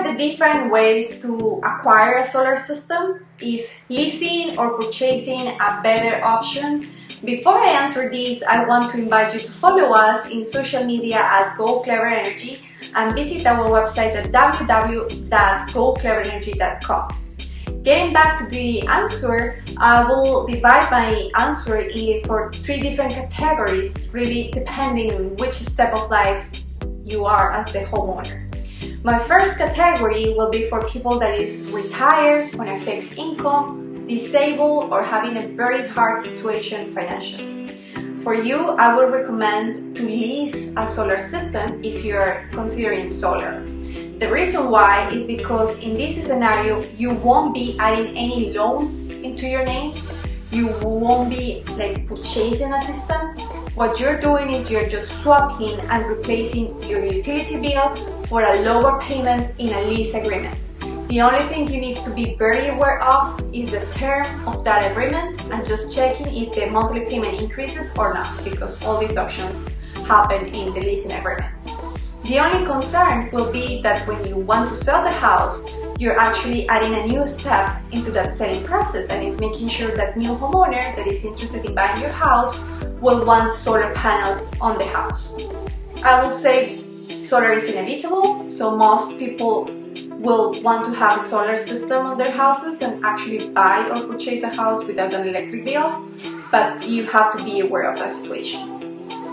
are the different ways to acquire a solar system? Is leasing or purchasing a better option? Before I answer this, I want to invite you to follow us in social media at GoCleverEnergy and visit our website at www.gocleverenergy.com. Getting back to the answer, I will divide my answer for 3 different categories, really depending on which step of life you are as the homeowner. My first category will be for people that is retired, on a fixed income, disabled, or having a very hard situation financially. For you, I will recommend to lease a solar system if you are considering solar. The reason why is because in this scenario, you won't be adding any loan into your name. You won't be purchasing a system. What you're doing is you're just swapping and replacing your utility bill for a lower payment in a lease agreement. The only thing you need to be very aware of is the term of that agreement and just checking if the monthly payment increases or not, because all these options happen in the leasing agreement. The only concern will be that when you want to sell the house, you're actually adding a new step into that selling process, and it's making sure that new homeowner that is interested in buying your house will want solar panels on the house. I would say solar is inevitable, so most people will want to have a solar system on their houses and actually buy or purchase a house without an electric bill, but you have to be aware of that situation.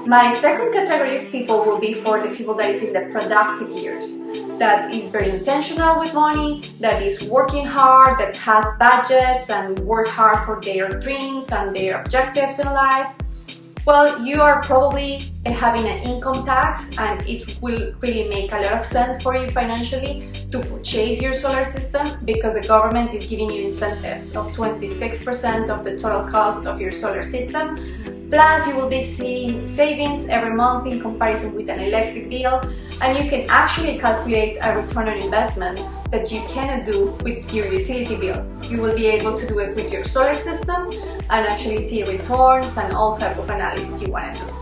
My second category of people will be for the people that is in the productive years, that is very intentional with money, that is working hard, that has budgets and work hard for their dreams and their objectives in life. Well, you are probably having an income tax, and it will really make a lot of sense for you financially to purchase your solar system because the government is giving you incentives of 26% of the total cost of your solar system. Plus, you will be seeing savings every month in comparison with an electric bill, and you can actually calculate a return on investment that you cannot do with your utility bill. You will be able to do it with your solar system and actually see returns and all type of analysis you want to do.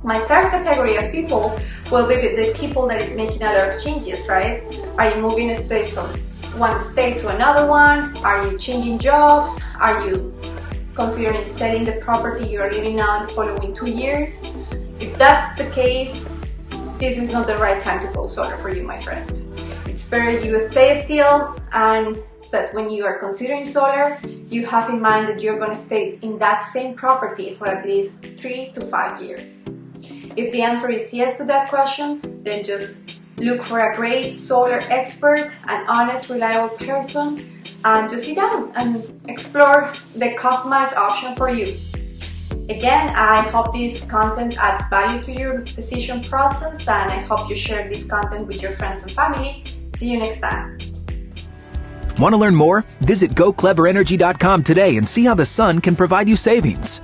My third category of people will be the people that is making a lot of changes, right? Are you moving a state from one state to another one? Are you changing jobs? Are you considering selling the property you are living on the following 2 years? If that's the case, this is not the right time to go solar for you, my friend. It's better you stay still, and that when you are considering solar, you have in mind that you're going to stay in that same property for at least 3 to 5 years. If the answer is yes to that question, then just look for a great solar expert, an honest, reliable person, and just sit down and explore the customized option for you. Again, I hope this content adds value to your decision process, and I hope you share this content with your friends and family. See you next time. Want to learn more? Visit GoCleverEnergy.com today and see how the sun can provide you savings.